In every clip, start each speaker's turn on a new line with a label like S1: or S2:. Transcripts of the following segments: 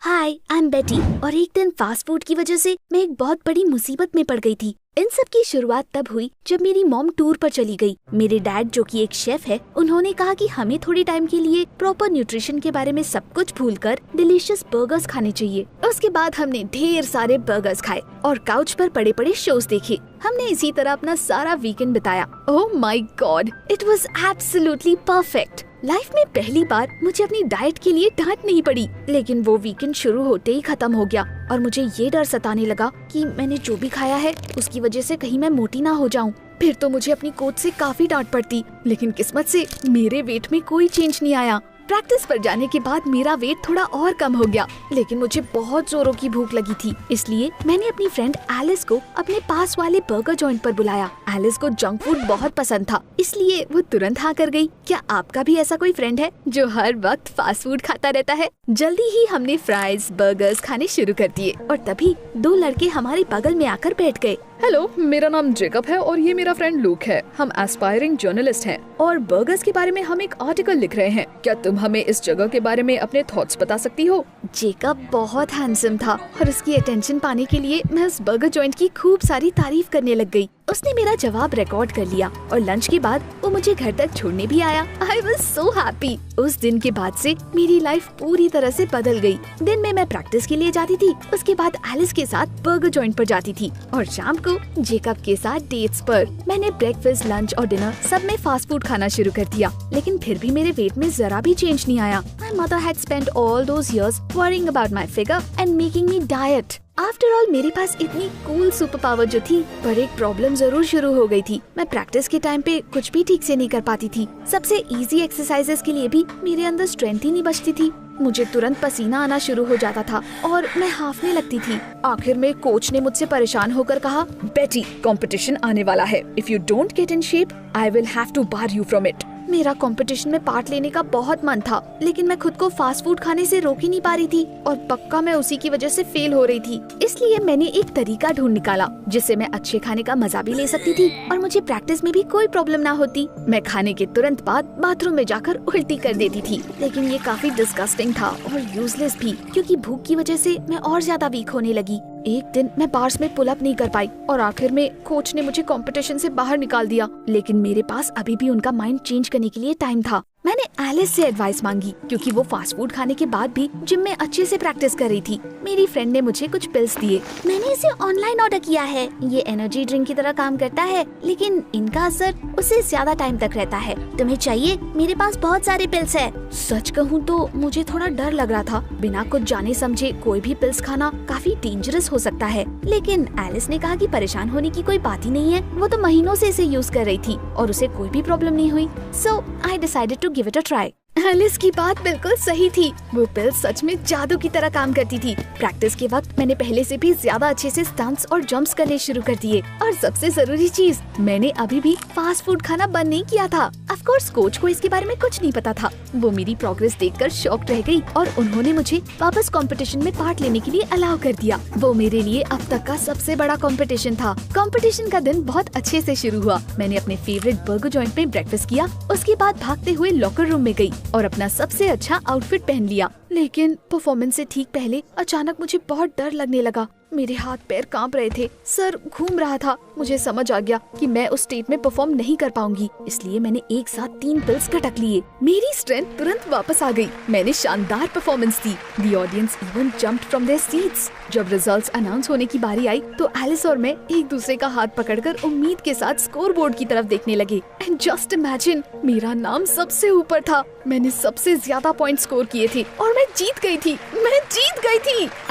S1: Hi, I am बेटी और एक दिन फास्ट फूड की वजह से मैं एक बहुत बड़ी मुसीबत में पड़ गई थी। इन सब की शुरुआत तब हुई जब मेरी मॉम टूर पर चली गई। मेरे डैड जो कि एक शेफ है, उन्होंने कहा कि हमें थोड़ी टाइम के लिए प्रॉपर न्यूट्रिशन के बारे में सब कुछ भूलकर डिलीशियस बर्गर्स खाने चाहिए। उसके बाद हमने ढेर सारे बर्गर्स खाए और काउच पर पड़े पड़े शोज देखे। हमने इसी तरह अपना सारा वीकेंड बिताया। Oh my God, it was absolutely perfect. Life में पहली बार मुझे अपनी डाइट के लिए डांट नहीं पड़ी, लेकिन वो वीकेंड शुरू होते ही खत्म हो गया और मुझे ये डर सताने लगा कि मैंने जो भी खाया है उसकी वजह से कहीं मैं मोटी ना हो जाऊं। फिर तो मुझे अपनी कोच से काफी डांट पड़ती, लेकिन किस्मत से मेरे वेट में कोई चेंज नहीं आया। प्रैक्टिस पर जाने के बाद मेरा वेट थोड़ा और कम हो गया, लेकिन मुझे बहुत जोरों की भूख लगी थी। इसलिए मैंने अपनी फ्रेंड एलिस को अपने पास वाले बर्गर जॉइंट पर बुलाया। एलिस को जंक फूड बहुत पसंद था, इसलिए वो तुरंत हाँ कर गई। क्या आपका भी ऐसा कोई फ्रेंड है जो हर वक्त फास्ट फूड खाता रहता है? जल्दी ही हमने फ्राइज बर्गर्स खाने शुरू कर दिए और तभी दो लड़के हमारे बगल में आकर बैठ गए।
S2: हेलो, मेरा नाम जेकब है और ये मेरा फ्रेंड लूक है। हम एस्पायरिंग जर्नलिस्ट हैं और बर्गर्स के बारे में हम एक आर्टिकल लिख रहे हैं। क्या तुम हमें इस जगह के बारे में अपने थॉट्स बता सकती हो?
S1: जेकब बहुत हैंडसम था और उसकी अटेंशन पाने के लिए मैं उस बर्गर जॉइंट की खूब सारी तारीफ करने लग गई। उसने मेरा जवाब रिकॉर्ड कर लिया और लंच के बाद वो मुझे घर तक छोड़ने भी आया। I was so happy. उस दिन के बाद से मेरी लाइफ पूरी तरह से बदल गई। दिन में मैं प्रैक्टिस के लिए जाती थी, उसके बाद एलिस के साथ बर्गर जॉइंट पर जाती थी और शाम को जेकब के साथ डेट्स पर। मैंने ब्रेकफास्ट, लंच और डिनर सब में फास्ट फूड खाना शुरू कर दिया, लेकिन फिर भी मेरे वेट में जरा भी चेंज नहीं आया। My mother had spent all those years worrying about my figure and making me diet. After all मेरे पास इतनी कूल सुपर पावर जो थी, पर एक प्रॉब्लम जरूर शुरू हो गई थी। मैं प्रैक्टिस के टाइम पे कुछ भी ठीक से नहीं कर पाती थी। सबसे इजी एक्सरसाइजेस के लिए भी मेरे अंदर स्ट्रेंथ ही नहीं बचती थी। मुझे तुरंत पसीना आना शुरू हो जाता था और मैं हाफने लगती थी।
S2: आखिर में कोच ने मुझसे परेशान होकर कहा, बेटी, कंपटीशन आने वाला है। If you don't get in shape, I will have to bar you from it.
S1: मेरा कंपटीशन में पार्ट लेने का बहुत मन था, लेकिन मैं खुद को फास्ट फूड खाने से रोक ही नहीं पा रही थी और पक्का मैं उसी की वजह से फेल हो रही थी। इसलिए मैंने एक तरीका ढूंढ निकाला जिससे मैं अच्छे खाने का मजा भी ले सकती थी और मुझे प्रैक्टिस में भी कोई प्रॉब्लम ना होती। मैं खाने के तुरंत बाद बाथरूम में जाकर उल्टी कर देती थी, लेकिन ये काफी डिस्गस्टिंग था और यूजलेस भी, क्योंकि भूख की वजह से मैं और ज्यादा वीक होने लगी। एक दिन मैं बार्स में पुल अप नहीं कर पाई और आखिर में कोच ने मुझे कंपटीशन से बाहर निकाल दिया, लेकिन मेरे पास अभी भी उनका माइंड चेंज करने के लिए टाइम था। मैंने एलिस से एडवाइस मांगी, क्योंकि वो फास्ट फूड खाने के बाद भी जिम में अच्छे से प्रैक्टिस कर रही थी। मेरी फ्रेंड ने मुझे कुछ पिल्स दिए। मैंने इसे ऑनलाइन ऑर्डर किया है। ये एनर्जी ड्रिंक की तरह काम करता है, लेकिन इनका असर उससे ज्यादा टाइम तक रहता है। तुम्हें चाहिए? मेरे पास बहुत सारे पिल्स है। सच कहूँ तो मुझे थोड़ा डर लग रहा था। बिना कुछ जाने समझे कोई भी पिल्स खाना काफी डेंजरस हो सकता है, लेकिन एलिस ने कहा कि परेशान होने की कोई बात ही नहीं है। वो तो महीनों से इसे यूज कर रही थी और उसे कोई भी प्रॉब्लम नहीं हुई। So I decided to give it a try. Alice की बात बिल्कुल सही थी। वो पिल सच में जादू की तरह काम करती थी। प्रैक्टिस के वक्त मैंने पहले से भी ज्यादा अच्छे से स्टंट्स और जंप्स करने शुरू कर दिए और सबसे जरूरी चीज, मैंने अभी भी फास्ट फूड खाना बंद नहीं किया था। ऑफ कोर्स कोच को इसके बारे में कुछ नहीं पता था। वो मेरी प्रोग्रेस देखकर शॉक्ड रह गई और उन्होंने मुझे वापस कंपटीशन में पार्ट लेने के लिए अलाउ कर दिया। वो मेरे लिए अब तक का सबसे बड़ा कंपटीशन था। कंपटीशन का दिन बहुत अच्छे से शुरू हुआ। मैंने अपने फेवरेट बर्गर जॉइंट में ब्रेकफास्ट किया, उसके बाद भागते हुए लॉकर रूम में गई और अपना सबसे अच्छा आउटफिट पहन लिया। लेकिन परफॉर्मेंस से ठीक पहले अचानक मुझे बहुत डर लगने लगा। मेरे हाथ पैर कांप रहे थे, सर घूम रहा था। मुझे समझ आ गया कि मैं उस स्टेट में परफॉर्म नहीं कर पाऊंगी, इसलिए मैंने एक साथ 3 पिल्स गटक लिए। मेरी स्ट्रेंथ तुरंत वापस आ गई। मैंने शानदार performance the. The audience even jumped from there seats. जब रिजल्ट्स अनाउंस होने की बारी आई तो एलिस और मैं एक दूसरे का हाथ पकड़कर उम्मीद के साथ स्कोर बोर्ड की तरफ देखने लगे। एंड जस्ट इमेजिन, मेरा नाम सबसे ऊपर था। मैंने सबसे ज्यादा पॉइंट स्कोर किए थे और मैं जीत गई थी।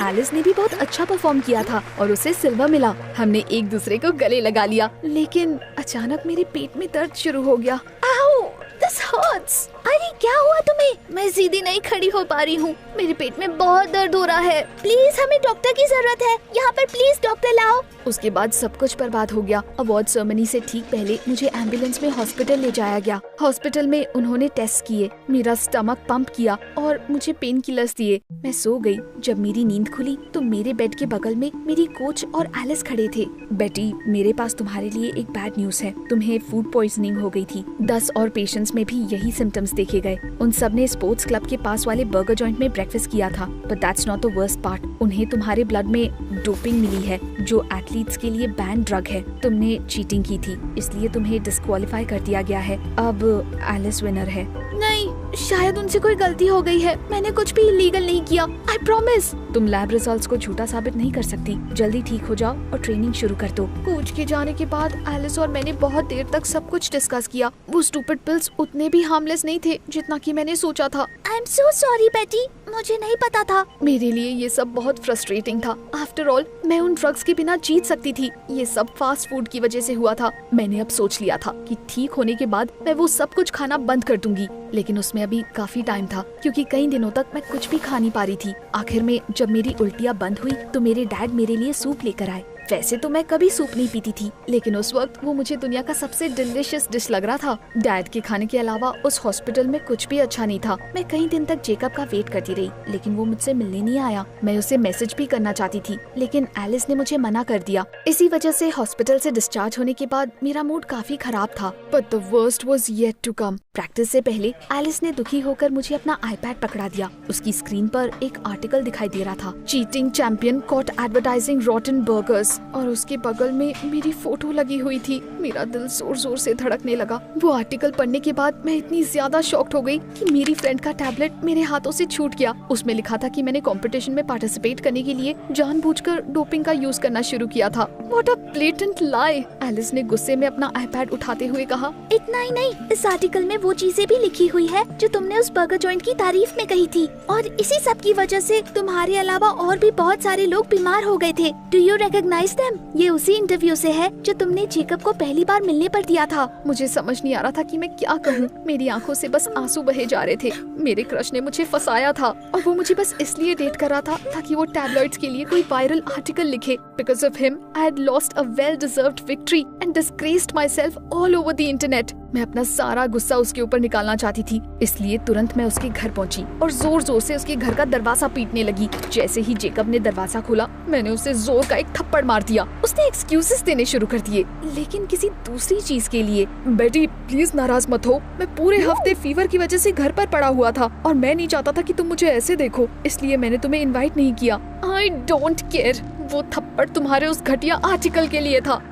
S1: एलिस ने भी बहुत अच्छा परफॉर्म किया था और उसे सिल्वर मिला। हमने एक दूसरे को गले लगा लिया, लेकिन अचानक मेरे पेट में दर्द शुरू हो गया। Ow, this hurts. अरे क्या हुआ तुम्हें? मैं सीधी नहीं खड़ी हो पा रही हूँ। मेरे पेट में बहुत दर्द हो रहा है। प्लीज हमें डॉक्टर की जरूरत है। यहाँ पर प्लीज डॉक्टर लाओ। उसके बाद सब कुछ बर्बाद हो गया। अवार्ड सेरेमनी से ठीक पहले मुझे एम्बुलेंस में हॉस्पिटल ले जाया गया। हॉस्पिटल में उन्होंने टेस्ट किए, मेरा स्टमक पंप किया और मुझे पेन किलर्स दिए। मैं सो गई। जब मेरी नींद खुली तो मेरे बेड के बगल में मेरी कोच और एलिस खड़े थे। बेटी, मेरे पास तुम्हारे लिए एक बैड न्यूज है। तुम्हें फूड पॉइजनिंग हो गई थी। 10 और पेशेंट्स में में भी यही सिम्टम्स देखे गए। उन सब ने स्पोर्ट्स क्लब के पास वाले बर्गर जॉइंट में ब्रेकफास्ट किया था। But that's not the worst part. उन्हें तुम्हारे ब्लड में डोपिंग मिली है, जो एथलीट्स के लिए बैन ड्रग है। तुमने चीटिंग की थी, इसलिए तुम्हें डिस्क्वालीफाई कर दिया गया है। अब एलिस विनर है।
S2: नहीं, शायद उनसे कोई गलती हो गई है। मैंने कुछ भी इलीगल नहीं किया, आई प्रॉमिस।
S1: तुम लैब रिजल्ट्स को झूठा साबित नहीं कर सकती। जल्दी ठीक हो जाओ और ट्रेनिंग शुरू कर दो।
S2: कोच के जाने के बाद एलिस और मैंने बहुत देर तक सब कुछ डिस्कस किया। वो स्टूपिड पिल्स उतने भी हार्मलेस नहीं थे जितना कि मैंने सोचा था।
S1: आई एम सो सॉरी बेटी, मुझे नहीं पता था।
S2: मेरे लिए ये सब बहुत फ्रस्ट्रेटिंग था। आफ्टर ऑल मैं उन ड्रग्स के बिना जीत सकती थी। ये सब फास्ट फूड की वजह से हुआ था। मैंने अब सोच लिया था कि ठीक होने के बाद मैं वो सब कुछ खाना बंद कर दूंगी, लेकिन उसमें अभी काफी टाइम था, क्योंकि कई दिनों तक मैं कुछ भी खा नहीं पा रही थी। आखिर में जब मेरी उल्टियाँ बंद हुई तो मेरे डैड मेरे लिए सूप लेकर आए। वैसे तो मैं कभी सूप नहीं पीती थी, लेकिन उस वक्त वो मुझे दुनिया का सबसे डिलीशियस डिश लग रहा था। डैड के खाने के अलावा उस हॉस्पिटल में कुछ भी अच्छा नहीं था। मैं कई दिन तक जेकब का वेट करती रही, लेकिन वो मुझसे मिलने नहीं आया। मैं उसे मैसेज भी करना चाहती थी, लेकिन एलिस ने मुझे मना कर दिया। इसी वजह से हॉस्पिटल से डिस्चार्ज होने के बाद मेरा मूड काफी खराब था। But the worst was yet to come.
S1: Practice से पहले एलिस ने दुखी होकर मुझे अपना आईपैड पकड़ा दिया। उसकी स्क्रीन पर एक आर्टिकल दिखाई दे रहा था,
S2: cheating champion caught advertising rotten burgers, और उसके बगल में मेरी फोटो लगी हुई थी। मेरा दिल जोर जोर से धड़कने लगा। वो आर्टिकल पढ़ने के बाद मैं इतनी ज्यादा शॉक्ड हो गई कि मेरी फ्रेंड का टैबलेट मेरे हाथों से छूट गया। उसमें लिखा था कि मैंने कंपटीशन में पार्टिसिपेट करने के लिए जानबूझकर डोपिंग का यूज करना शुरू किया था। What a blatant lie. Alice ने गुस्से में अपना आईपैड उठाते हुए कहा,
S1: इतना ही नहीं, इस आर्टिकल में वो चीजें भी लिखी हुई है जो तुमने उस बर्गर जॉइंट की तारीफ में कही थी, और इसी सब की वजह से तुम्हारे अलावा और भी बहुत सारे लोग बीमार हो गए थे। Do you recognise them? ये उसी इंटरव्यू से है जो तुमने जेकब को पहली बार मिलने पर दिया था।
S2: मुझे समझ नहीं आ रहा था कि मैं क्या कहूँ। मेरी आंखों से बस आंसू बहे जा रहे थे। मेरे क्रश ने मुझे फंसाया था, और वो मुझे बस इसलिए डेट कर रहा था ताकि वो टैबलॉइड्स के लिए कोई वायरल आर्टिकल लिखे। Because of him, I had lost a well-deserved victory and disgraced myself all over the internet. मैं अपना सारा गुस्सा उसके ऊपर निकालना चाहती थी, इसलिए तुरंत मैं उसके घर पहुंची और जोर जोर से उसके घर का दरवाजा पीटने लगी। जैसे ही जेकब ने दरवाजा खोला, मैंने उसे जोर का एक थप्पड़ मार दिया। उसने एक्सक्यूजेस देने शुरू कर दिए, लेकिन किसी दूसरी चीज के लिए। बेटी प्लीज नाराज मत हो, मैं पूरे हफ्ते फीवर की वजह से घर पर पड़ा हुआ था और मैं नहीं चाहता था कि तुम मुझे ऐसे देखो, इसलिए मैंने तुम्हें इन्वाइट नहीं किया। I don't care. वो थप्पड़ तुम्हारे उस घटिया आर्टिकल के लिए था।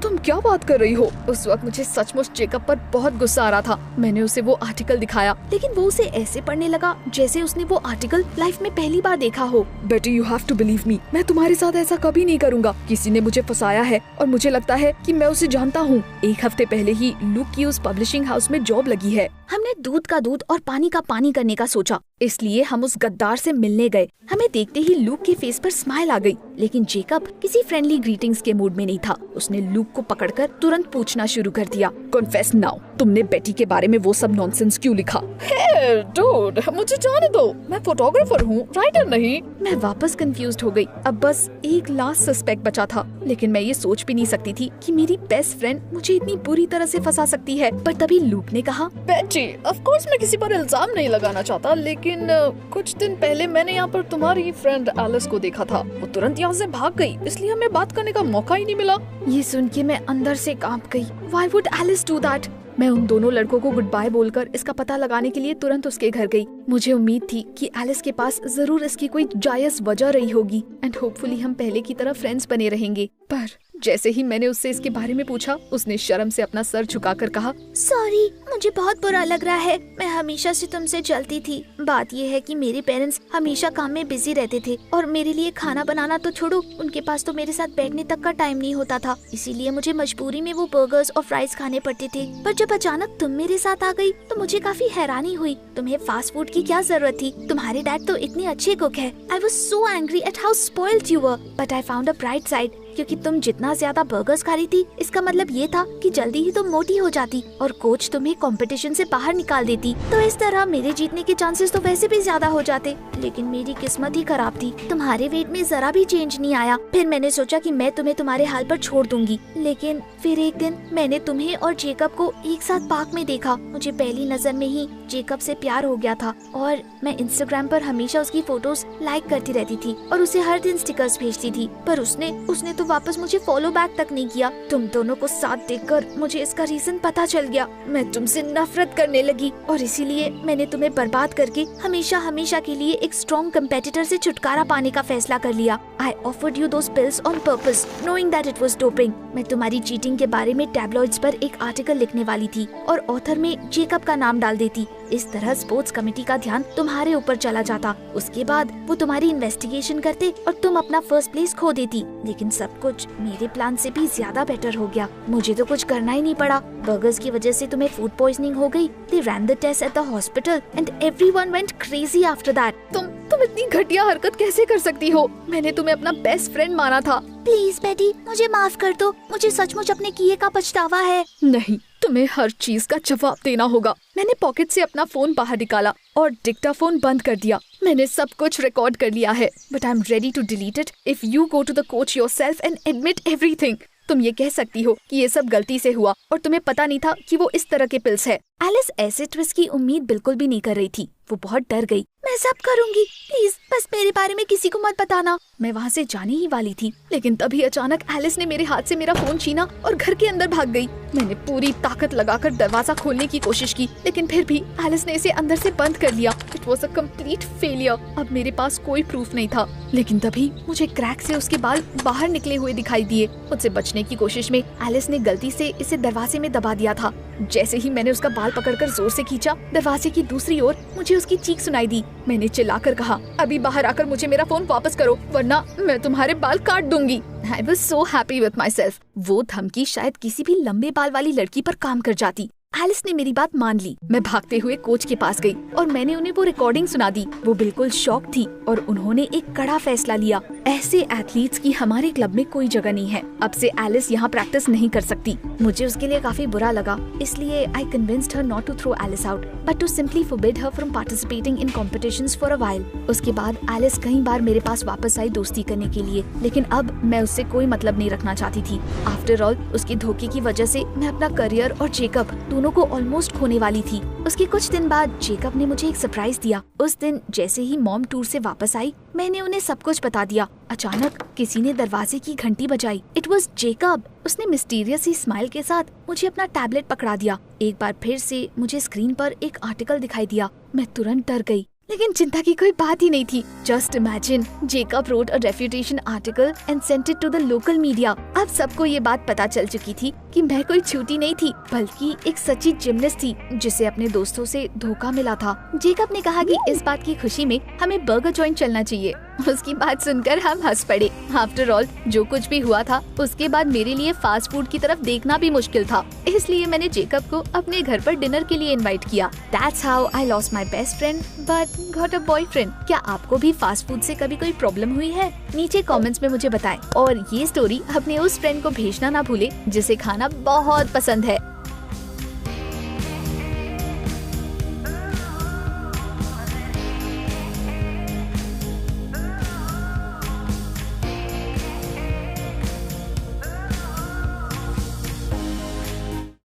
S2: तुम क्या बात कर रही हो? उस वक्त मुझे सचमुच जेकब पर बहुत गुस्सा आ रहा था। मैंने उसे वो आर्टिकल दिखाया, लेकिन वो उसे ऐसे पढ़ने लगा जैसे उसने वो आर्टिकल लाइफ में पहली बार देखा हो। बेटी you have to believe me, मैं तुम्हारे साथ ऐसा कभी नहीं करूँगा। किसी ने मुझे फंसाया है और मुझे लगता है कि मैं उसे जानता हूँ। एक हफ्ते पहले ही लूक की उस पब्लिशिंग हाउस में जॉब लगी है।
S1: हमने दूध का दूध और पानी का पानी करने का सोचा, इसलिए हम उस गद्दार से मिलने गए। हमें देखते ही लूक के फेस पर स्माइल आ गई, लेकिन जेकब किसी फ्रेंडली ग्रीटिंग्स के मूड में नहीं था। उसने लूक को पकड़कर तुरंत पूछना शुरू कर दिया,
S2: कॉन्फेस नाउ, तुमने बेटी के बारे में वो सब नॉनसेंस क्यों लिखा? हे डूड, मुझे जाने दो, मैं फोटोग्राफर हूँ, राइटर नहीं।
S1: मैं वापस कंफ्यूज्ड हो गई। अब बस एक लास्ट सस्पेक्ट बचा था, लेकिन मैं ये सोच भी नहीं सकती थी कि मेरी बेस्ट फ्रेंड मुझे इतनी बुरी तरह से फंसा सकती है। पर तभी लूक ने कहा,
S2: बेटी ऑफ कोर्स मैं किसी पर इल्जाम नहीं लगाना चाहता, लेकिन कुछ दिन पहले मैंने यहाँ पर तुम्हारी फ्रेंड एलिस को देखा था। वो तुरंत यहाँ से भाग गई, इसलिए हमें बात करने का मौका ही नहीं मिला।
S1: ये सुन के मैं अंदर से कांप गई। Why would Alice do that? मैं उन दोनों लड़कों को गुड बाय बोलकर इसका पता लगाने के लिए तुरंत उसके घर गई। मुझे उम्मीद थी कि एलिस के पास जरूर इसकी कोई जायज वजह रही होगी एंड होपफुली हम पहले की तरह फ्रेंड्स बने रहेंगे। पर जैसे ही मैंने उससे इसके बारे में पूछा, उसने शर्म से अपना सर झुकाकर कहा, सॉरी, मुझे बहुत बुरा लग रहा है। मैं हमेशा से तुमसे जलती थी। बात ये है कि मेरे पेरेंट्स हमेशा काम में बिजी रहते थे और मेरे लिए खाना बनाना तो छोड़ो, उनके पास तो मेरे साथ बैठने तक का टाइम नहीं होता था। इसीलिए मुझे मजबूरी में वो बर्गर्स और फ्राइज खाने पड़ते थे। पर जब अचानक तुम मेरे साथ आ गई तो मुझे काफी हैरानी हुई। तुम्हें फास्ट फूड की क्या जरूरत थी? तुम्हारे डैड तो इतने अच्छे कुक है। I was so angry at how spoiled you were, but I found a bright side. क्योंकि तुम जितना ज्यादा बर्गर्स खा रही थी, इसका मतलब ये था कि जल्दी ही तुम मोटी हो जाती और कोच तुम्हें कंपटीशन से बाहर निकाल देती। तो इस तरह मेरे जीतने के चांसेस तो वैसे भी ज्यादा हो जाते। लेकिन मेरी किस्मत ही खराब थी, तुम्हारे वेट में जरा भी चेंज नहीं आया। फिर मैंने सोचा कि मैं तुम्हें तुम्हारे हाल पर छोड़ दूंगी, लेकिन फिर एक दिन मैंने तुम्हें और जेकब को एक साथ पार्क में देखा। मुझे पहली नजर में ही जेकब से प्यार हो गया था और मैं इंस्टाग्राम पर हमेशा उसकी फोटोज लाइक करती रहती थी और उसे हर दिन स्टिकर्स भेजती थी। पर उसने तो वापस मुझे फॉलो बैक तक नहीं किया। तुम दोनों को साथ देखकर मुझे इसका रीजन पता चल गया। मैं तुमसे नफरत करने लगी और इसीलिए मैंने तुम्हें बर्बाद करके हमेशा हमेशा के लिए एक स्ट्रॉन्ग कंपेटिटर से छुटकारा पाने का फैसला कर लिया। I offered you those pills on purpose knowing that it was doping. मैं तुम्हारी चीटिंग के बारे में टैब्लॉइड्स पर एक आर्टिकल लिखने वाली थी और ऑथर में जेकब का नाम डाल देती। इस तरह स्पोर्ट्स कमेटी का ध्यान तुम्हारे ऊपर चला जाता। उसके बाद वो तुम्हारी इन्वेस्टिगेशन करते और तुम अपना फर्स्ट प्लेस खो देती। लेकिन सब कुछ मेरे प्लान से भी ज्यादा बेटर हो गया। मुझे तो कुछ करना ही नहीं पड़ा। बर्गर्स की वजह से तुम्हें फूड पॉइजनिंग हो गई। They ran the test at the hospital and everyone went crazy after that.
S2: तुम इतनी घटिया हरकत कैसे कर सकती हो? मैंने तुम्हें अपना बेस्ट फ्रेंड माना था।
S1: प्लीज बेटी, मुझे माफ कर दो। मुझे सचमुच अपने किए का पछतावा है।
S2: नहीं, तुम्हें हर चीज का जवाब देना होगा। मैंने पॉकेट से अपना फोन बाहर निकाला और डिक्टाफोन बंद कर दिया। मैंने सब कुछ रिकॉर्ड कर लिया है, but I am ready to delete it if you go to the coach yourself and admit everything. तुम ये कह सकती हो कि ये सब गलती से हुआ और तुम्हें पता नहीं था कि वो इस तरह के पिल्स है।
S1: एलिस ऐसे ट्विस्ट की उम्मीद बिल्कुल भी नहीं कर रही थी। वो बहुत डर गई। मैं सब करूंगी, प्लीज बस मेरे बारे में किसी को मत बताना।
S2: मैं वहाँ से जाने ही वाली थी, लेकिन तभी अचानक एलिस ने मेरे हाथ से मेरा फोन छीना और घर के अंदर भाग गई। मैंने पूरी ताकत लगाकर दरवाजा खोलने की कोशिश की, लेकिन फिर भी एलिस ने इसे अंदर से बंद कर लिया। It was a complete failure. अब मेरे पास कोई प्रूफ नहीं था, लेकिन तभी मुझे क्रैक से उसके बाल बाहर निकले हुए दिखाई दिए। मुझसे बचने की कोशिश में एलिस ने गलती से इसे दरवाजे में दबा दिया था। जैसे ही मैंने उसका बाल पकड़कर जोर से खींचा, दरवाजे की दूसरी ओर मुझे उसकी चीख सुनाई दी। मैंने चिल्लाकर कहा, अभी बाहर आकर मुझे मेरा फोन वापस करो, वरना मैं तुम्हारे बाल काट दूंगी। I was so happy with myself। वो धमकी शायद किसी भी लंबे बाल वाली लड़की पर काम कर जाती। एलिस ने मेरी बात मान ली। मैं भागते हुए कोच के पास गई और मैंने उन्हें वो रिकॉर्डिंग सुना दी। वो बिल्कुल शॉक थी और उन्होंने एक कड़ा फैसला लिया। ऐसे एथलीट्स की हमारे क्लब में कोई जगह नहीं है। अब से एलिस यहाँ प्रैक्टिस नहीं कर सकती। मुझे उसके लिए काफी बुरा लगा, इसलिए I convinced her not to throw Alice out but to simply forbid her from participating in competitions for a while. उसके बाद एलिस कई बार मेरे पास वापस आई दोस्ती करने के लिए, लेकिन अब मैं उससे कोई मतलब नहीं रखना चाहती थी। आफ्टर ऑल उसके धोखे की वजह से मैं अपना करियर और जेकब दोनों को ऑलमोस्ट खोने वाली थी। उसके कुछ दिन बाद जेकब ने मुझे एक सरप्राइज दिया। उस दिन जैसे ही मॉम टूर से वापस आई, मैंने उन्हें सब कुछ बता दिया। अचानक किसी ने दरवाजे की घंटी बजाई। It was Jacob. उसने मिस्टीरियस ही स्माइल के साथ मुझे अपना टैबलेट पकड़ा दिया। एक बार फिर से मुझे स्क्रीन पर एक आर्टिकल दिखाई दिया। मैं तुरंत डर गई, लेकिन चिंता की कोई बात ही नहीं थी। Just imagine, Jacob wrote a refutation article and sent it to the local media. अब सबको ये बात पता चल चुकी थी कि मैं कोई छूटी नहीं थी, बल्कि एक सच्ची जिमनास्ट थी जिसे अपने दोस्तों से धोखा मिला था। जेकब ने कहा कि इस बात की खुशी में हमें बर्गर जॉइंट चलना चाहिए। उसकी बात सुनकर हम हंस पड़े। आफ्टर ऑल जो कुछ भी हुआ था, उसके बाद मेरे लिए फास्ट फूड की तरफ देखना भी मुश्किल था, इसलिए मैंने जेकब को अपने घर पर डिनर के लिए इनवाइट किया। That's how I lost my best friend but got a boyfriend। क्या आपको भी फास्ट फूड से कभी कोई प्रॉब्लम हुई है? नीचे कमेंट्स में मुझे बताएं और ये स्टोरी अपने उस फ्रेंड को भेजना ना भूले जिसे खाना बहुत पसंद है।